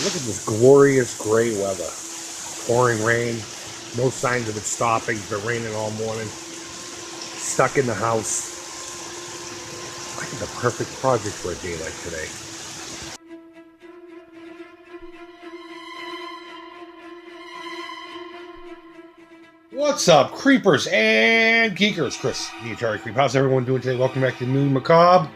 Look at this glorious gray weather. Pouring rain. No signs of it stopping. It's been raining all morning. Stuck in the house. I think the perfect project for a day like today. What's up, creepers and geekers? Chris, the Atari Creep. How's everyone doing today? Welcome back to Milieu Macabre.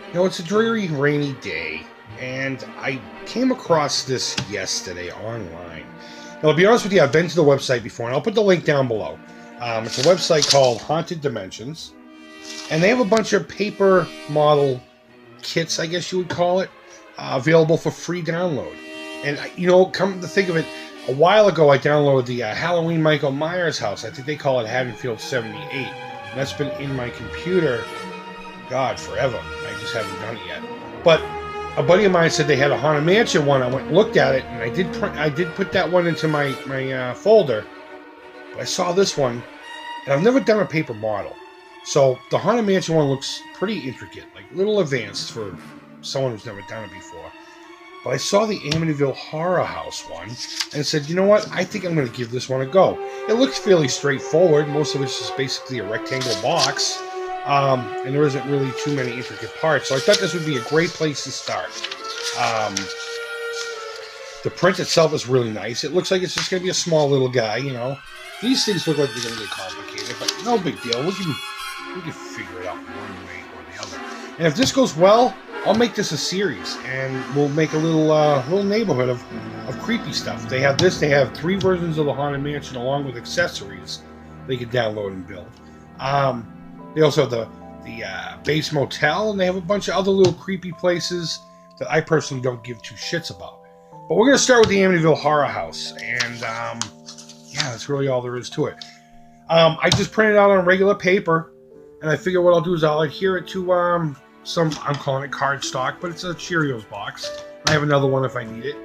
You know, it's a dreary, rainy day, and I came across this yesterday online. Now, to be honest with you, I've been to the website before, and I'll put the link down below. It's a website called Haunted Dimensions, and they have a bunch of paper model kits, I guess you would call it, available for free download. And, you know, come to think of it, a while ago I downloaded the Halloween Michael Myers house. I think they call it Haddonfield 78. And that's been in my computer, God, forever. I just haven't done it yet. But a buddy of mine said they had a Haunted Mansion one. I went and looked at it, and I did put that one into my folder. But I saw this one, and I've never done a paper model. So the Haunted Mansion one looks pretty intricate, like a little advanced for someone who's never done it before. But I saw the Amityville Horror House one and said, you know what? I think I'm going to give this one a go. It looks fairly straightforward. Most of it's just basically a rectangle box. And there isn't really too many intricate parts. So I thought this would be a great place to start. The print itself is really nice. It looks like it's just going to be a small little guy, you know. These things look like they're going to get complicated, but no big deal. We can figure it out one way or the other. And if this goes well, I'll make this a series, and we'll make a little neighborhood of creepy stuff. They have this. They have 3 versions of the Haunted Mansion along with accessories they can download and build. They also have the base motel, and they have a bunch of other little creepy places that I personally don't give 2 shits about. But we're going to start with the Amityville Horror House, and yeah, that's really all there is to it. I just printed it out on regular paper, and I figure what I'll do is I'll adhere it to some, I'm calling it cardstock, but it's a Cheerios box. I have another one if I need it.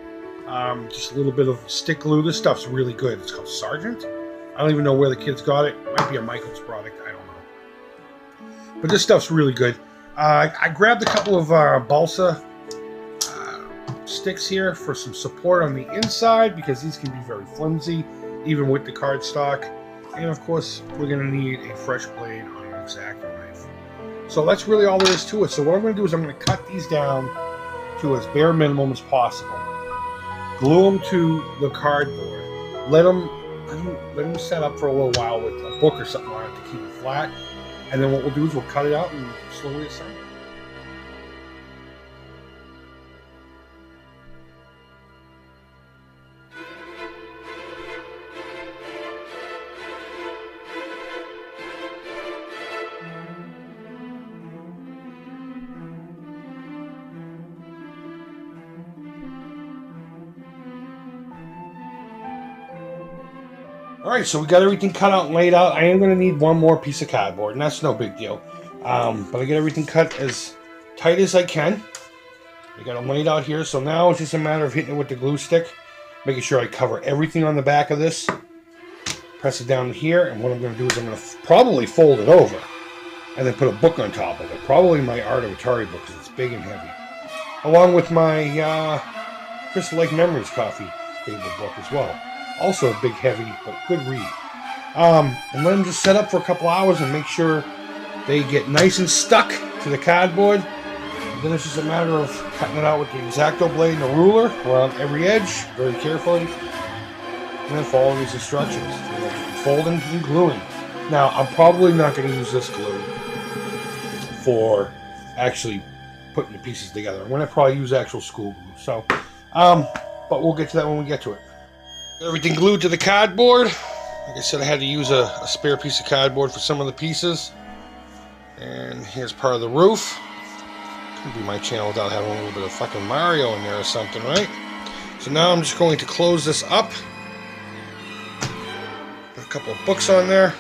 Just a little bit of stick glue. This stuff's really good. It's called Sargent. I don't even know where the kids got it. It might be a Michael's product. I don't know. But this stuff's really good. I grabbed a couple of balsa sticks here for some support on the inside because these can be very flimsy, even with the cardstock. And of course, we're going to need a fresh blade on an X-Acto knife. So that's really all there is to it. So what I'm going to do is I'm going to cut these down to as bare minimum as possible. Glue them to the cardboard. Let them set up for a little while with a book or something on it to keep it flat. And then what we'll do is we'll cut it out and slowly assemble. Alright, so we got everything cut out and laid out. I am going to need one more piece of cardboard, and that's no big deal. But I get everything cut as tight as I can. I got them laid out here, so now it's just a matter of hitting it with the glue stick. Making sure I cover everything on the back of this. Press it down here, and what I'm going to do is I'm going to probably fold it over. And then put a book on top of it. Probably my Art of Atari book, because it's big and heavy. Along with my Crystal Lake Memories coffee table book as well. Also a big, heavy, but good read. And let them just set up for a couple hours and make sure they get nice and stuck to the cardboard. And then it's just a matter of cutting it out with the X-Acto blade and a ruler around every edge, very carefully. And then following these instructions. Folding and gluing. Now, I'm probably not going to use this glue for actually putting the pieces together. I'm going to probably use actual school glue. So, but we'll get to that when we get to it. Everything glued to the cardboard. Like I said, I had to use a spare piece of cardboard for some of the pieces. And here's part of the roof. Could be my channel without having a little bit of fucking Mario in there or something, right? So now I'm just going to close this up. Put a couple of books on there.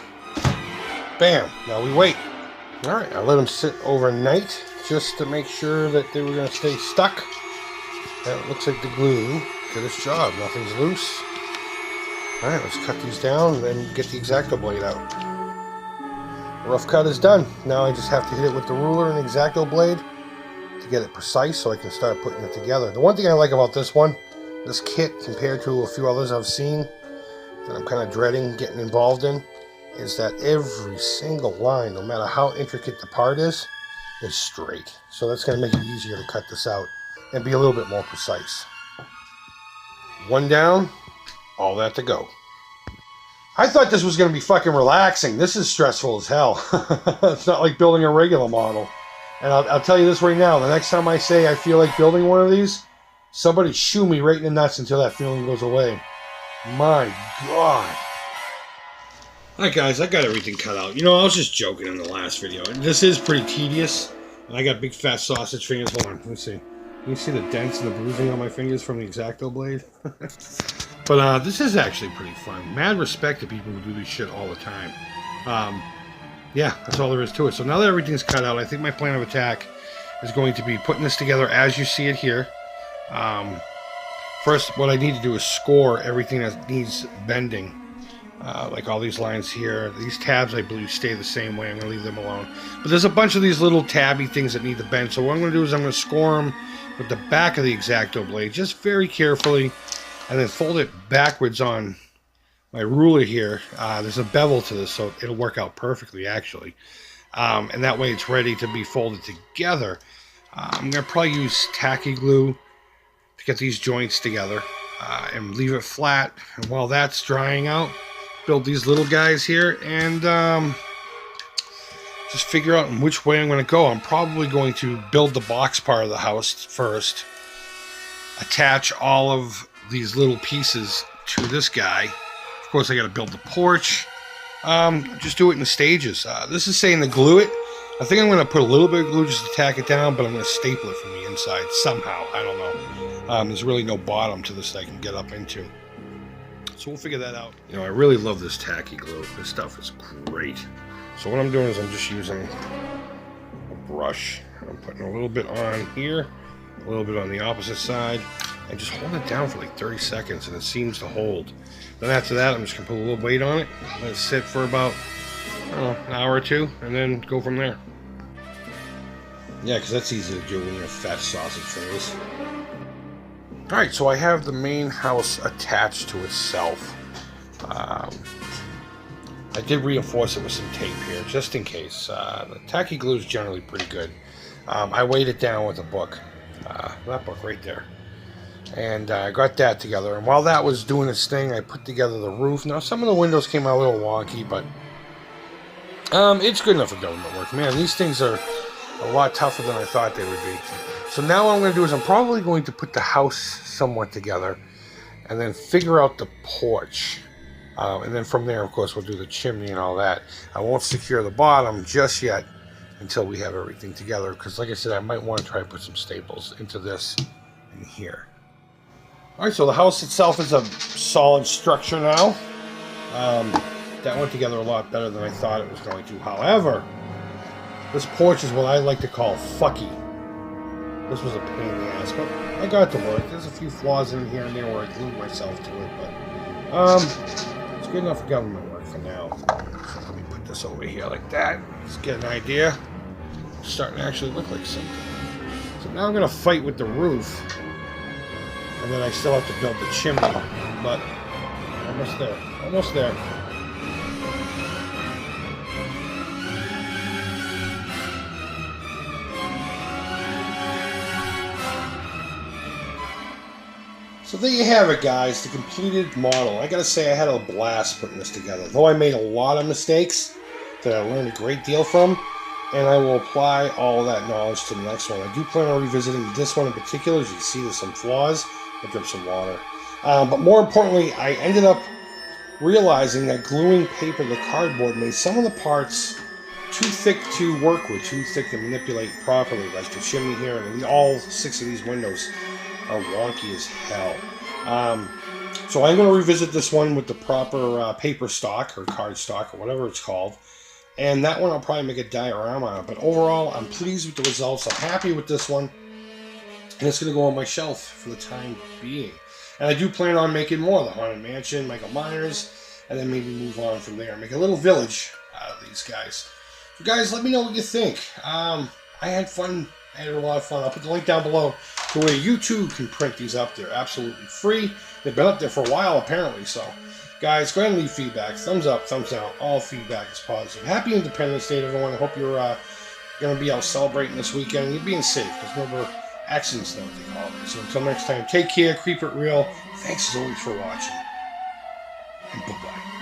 Bam. Now we wait. Alright, I let them sit overnight just to make sure that they were going to stay stuck. That looks like the glue did its job. Nothing's loose. Alright, let's cut these down and then get the X-Acto blade out. The rough cut is done. Now I just have to hit it with the ruler and X-Acto blade to get it precise so I can start putting it together. The one thing I like about this one, this kit, compared to a few others I've seen that I'm kind of dreading getting involved in, is that every single line, no matter how intricate the part is straight. So that's going to make it easier to cut this out and be a little bit more precise. One down, all that to go. I thought this was going to be fucking relaxing. This is stressful as hell. It's not like building a regular model. And I'll tell you this right now, the next time I say I feel like building one of these, somebody shoo me right in the nuts until that feeling goes away. My God. Alright guys, I got everything cut out. You know, I was just joking in the last video. This is pretty tedious. And I got big fat sausage fingers. Hold on, let's see. Can you see the dents and the bruising on my fingers from the X-Acto blade? But this is actually pretty fun. Mad respect to people who do this shit all the time. Yeah, that's all there is to it. So now that everything's cut out, I think my plan of attack is going to be putting this together as you see it here. First, what I need to do is score everything that needs bending. Like all these lines here. These tabs, I believe, stay the same way. I'm going to leave them alone. But there's a bunch of these little tabby things that need to bend. So what I'm going to do is I'm going to score them with the back of the X-Acto blade, just very carefully, and then fold it backwards on my ruler here. There's a bevel to this, so it'll work out perfectly, actually. And that way it's ready to be folded together. I'm going to probably use tacky glue to get these joints together and leave it flat. And while that's drying out, build these little guys here and just figure out in which way I'm going to go. I'm probably going to build the box part of the house first, attach all of these little pieces to this guy. Of course, I got to build the porch. Just do it in stages. This is saying to glue it. I think I'm going to put a little bit of glue just to tack it down, but I'm going to staple it from the inside somehow. I don't know. There's really no bottom to this that I can get up into. So we'll figure that out. You know, I really love this tacky glue. This stuff is great. So what I'm doing is I'm just using a brush. I'm putting a little bit on here, a little bit on the opposite side, and just hold it down for like 30 seconds, and it seems to hold. Then after that, I'm just going to put a little weight on it, let it sit for about, I don't know, an hour or two, and then go from there. Yeah, because that's easy to do when you have fat sausage fingers. Alright, so I have the main house attached to itself. I did reinforce it with some tape here, just in case. The tacky glue is generally pretty good. I weighed it down with a book. That book right there. And I got that together. And while that was doing its thing, I put together the roof. Now, some of the windows came out a little wonky, but it's good enough for government work. Man, these things are a lot tougher than I thought they would be. So now what I'm going to do is I'm probably going to put the house somewhat together and then figure out the porch. And then from there, of course, we'll do the chimney and all that. I won't secure the bottom just yet until we have everything together. Because like I said, I might want to try to put some staples into this in here. Alright, so the house itself is a solid structure now. That went together a lot better than I thought it was going to. However, this porch is what I like to call fucky. This was a pain in the ass, but I got it to work. There's a few flaws in here and there where I glued myself to it, but it's good enough for government work for now. So let me put this over here like that. Let's get an idea. It's starting to actually look like something. So now I'm going to fight with the roof, and then I still have to build the chimney, but almost there. Almost there. So there you have it, guys, the completed model. I gotta say, I had a blast putting this together. Though I made a lot of mistakes that I learned a great deal from, and I will apply all that knowledge to the next one. I do plan on revisiting this one in particular. As you can see, there's some flaws. I dripped some water. But more importantly, I ended up realizing that gluing paper to cardboard made some of the parts too thick to work with, too thick to manipulate properly, like the chimney here, and all 6 of these windows are wonky as hell. So I'm going to revisit this one with the proper paper stock or card stock or whatever it's called, and that one I'll probably make a diorama on. But overall, I'm pleased with the results. I'm happy with this one, and it's going to go on my shelf for the time being. And I do plan on making more. The Haunted Mansion, Michael Myers, and then maybe move on from there. Make a little village out of these guys. So guys, let me know what you think. I had fun I had a lot of fun. I'll put the link down below to where you too can print these up. They're absolutely free. They've been up there for a while apparently, so guys, go ahead and leave feedback. Thumbs up, thumbs down. All feedback is positive. Happy Independence Day, everyone. I hope you're going to be out celebrating this weekend. You're being safe, because remember, accidents never take holidays. So until next time, take care, keep it real. Thanks as always for watching, and bye-bye.